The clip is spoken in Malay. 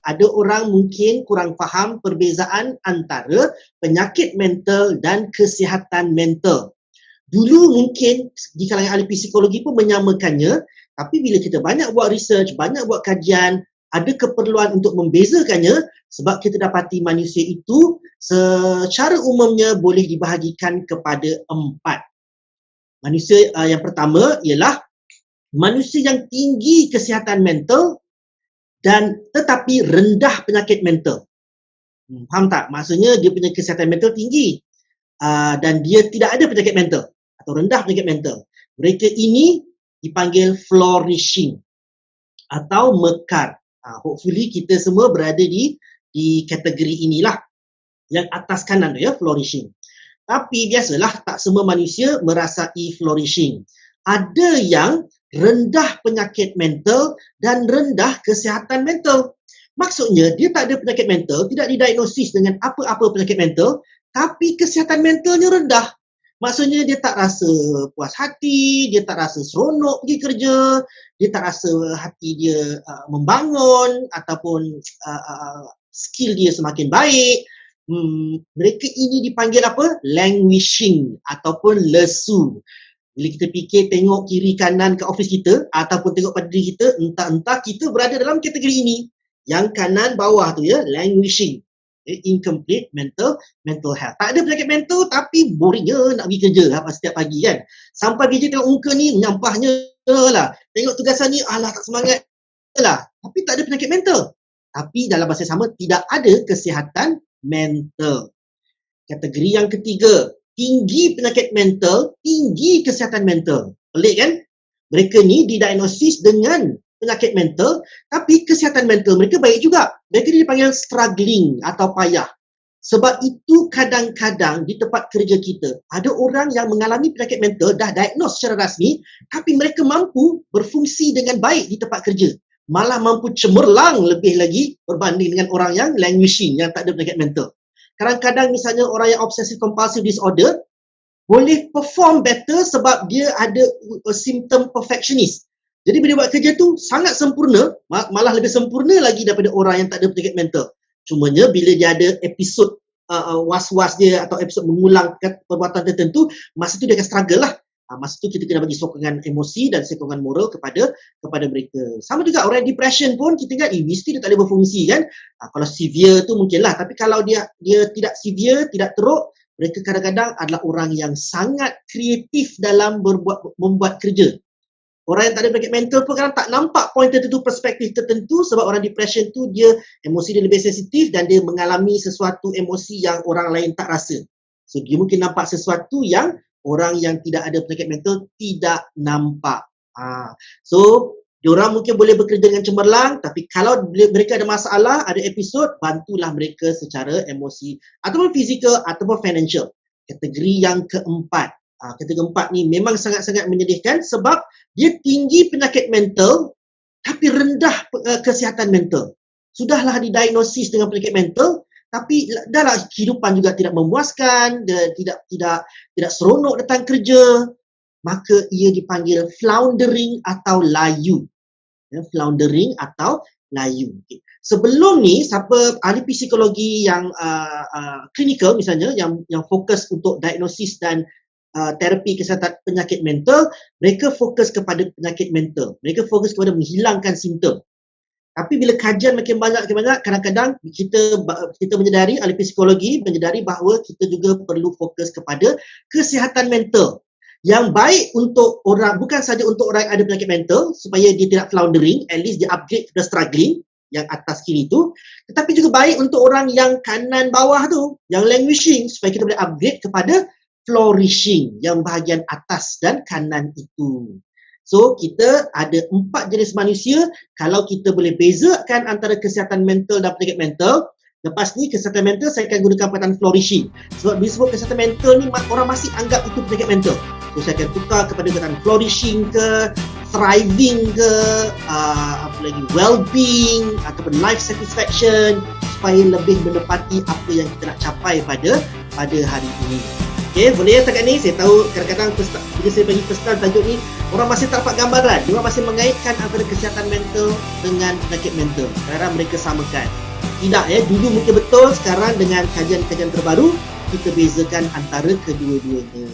Ada orang mungkin kurang faham perbezaan antara penyakit mental dan kesihatan mental. Dulu mungkin di kalangan ahli psikologi pun menyamakannya, tapi bila kita banyak buat research, banyak buat kajian, ada keperluan untuk membezakannya sebab kita dapati manusia itu secara umumnya boleh dibahagikan kepada 4. Manusia yang pertama ialah manusia yang tinggi kesihatan mental dan tetapi rendah penyakit mental. Faham tak? Maksudnya dia punya kesihatan mental tinggi dan dia tidak ada penyakit mental atau rendah penyakit mental. Mereka ini dipanggil flourishing atau mekar. Hopefully kita semua berada di kategori inilah yang atas kanan tu ya, flourishing. Tapi biasalah tak semua manusia merasai flourishing. Ada yang rendah penyakit mental dan rendah kesihatan mental. Maksudnya dia tak ada penyakit mental, tidak didiagnosis dengan apa-apa penyakit mental, tapi kesihatan mentalnya rendah. Maksudnya dia tak rasa puas hati, dia tak rasa seronok pergi kerja, dia tak rasa hati dia membangun ataupun skill dia semakin baik. Mereka ini dipanggil apa? Languishing ataupun lesu. Bila kita fikir tengok kiri kanan ke office kita ataupun tengok pada diri kita, entah-entah kita berada dalam kategori ini. Yang kanan bawah tu ya, languishing. Incomplete mental health. Tak ada penyakit mental tapi boring je nak pergi kerja setiap pagi kan. Sampai kerja tengok muka ni menyampahnya lah. Tengok tugasan ni alah tak semangat lah. Tapi tak ada penyakit mental. Tapi dalam masa sama tidak ada kesihatan mental. Kategori yang ketiga, tinggi penyakit mental, tinggi kesihatan mental. Pelik kan? Mereka ni didiagnosis dengan penyakit mental, tapi kesihatan mental mereka baik juga. Mereka ni dipanggil struggling atau payah. Sebab itu kadang-kadang di tempat kerja kita, ada orang yang mengalami penyakit mental, dah diagnos secara rasmi, tapi mereka mampu berfungsi dengan baik di tempat kerja. Malah mampu cemerlang lebih lagi berbanding dengan orang yang languishing, yang tak ada penyakit mental. Kadang-kadang misalnya orang yang obsessive compulsive disorder boleh perform better sebab dia ada simptom perfectionist. Jadi bila buat kerja tu sangat sempurna, malah lebih sempurna lagi daripada orang yang tak ada penyakit mental. Cumanya bila dia ada episod was-was dia atau episod mengulang perbuatan tertentu, masa tu dia akan struggle lah. Masa tu kita kena bagi sokongan emosi dan sokongan moral kepada mereka. Sama juga orang yang depression pun kita ingat mesti dia tak boleh berfungsi kan. Kalau severe tu mungkinlah, tapi kalau dia tidak severe, tidak teruk, mereka kadang-kadang adalah orang yang sangat kreatif dalam membuat kerja. Orang yang tak ada penyakit mental pun kadang tak nampak poin tertentu, perspektif tertentu sebab orang depression tu dia emosi dia lebih sensitif dan dia mengalami sesuatu emosi yang orang lain tak rasa. So dia mungkin nampak sesuatu yang orang yang tidak ada penyakit mental tidak nampak. So, diorang mungkin boleh bekerja dengan cemerlang, tapi kalau mereka ada masalah, ada episod, bantulah mereka secara emosi ataupun fizikal ataupun financial. Kategori yang keempat. Kategori keempat ni memang sangat-sangat menyedihkan sebab dia tinggi penyakit mental tapi rendah kesihatan mental. Sudahlah didiagnosis dengan penyakit mental, tapi dalam kehidupan juga tidak memuaskan, tidak seronok datang kerja, maka ia dipanggil floundering atau layu. Floundering atau layu. Sebelum ni, siapa ahli psikologi yang klinikal misalnya, yang fokus untuk diagnosis dan terapi kesihatan penyakit mental, mereka fokus kepada penyakit mental. Mereka fokus kepada menghilangkan simptom. Tapi bila kajian makin banyak, kadang-kadang kita menyedari, ahli psikologi menyedari bahawa kita juga perlu fokus kepada kesihatan mental yang baik untuk orang, bukan saja untuk orang yang ada penyakit mental supaya dia tidak floundering, at least dia upgrade ke struggling yang atas kiri tu, tetapi juga baik untuk orang yang kanan bawah tu, yang languishing, supaya kita boleh upgrade kepada flourishing, yang bahagian atas dan kanan itu. So, kita ada 4 jenis manusia. Kalau kita boleh bezakan antara kesihatan mental dan penyakit mental, lepas ni kesihatan mental saya akan gunakan perkataan flourishing. Sebab bila sebut kesihatan mental ni, orang masih anggap itu penyakit mental. So, saya akan tukar kepada perkataan flourishing ke, thriving ke, well-being ataupun life satisfaction, supaya lebih menepati apa yang kita nak capai pada hari ini. Okay, boleh ya setakat ni? Saya tahu kadang-kadang bila saya bagi pesan tajuk ni Orang masih tak dapat gambaran. Dia masih mengaitkan antara kesihatan mental dengan penyakit mental. Sekarang mereka samakan. Tidak ya, dulu mungkin betul, sekarang dengan kajian-kajian terbaru kita bezakan antara kedua-duanya.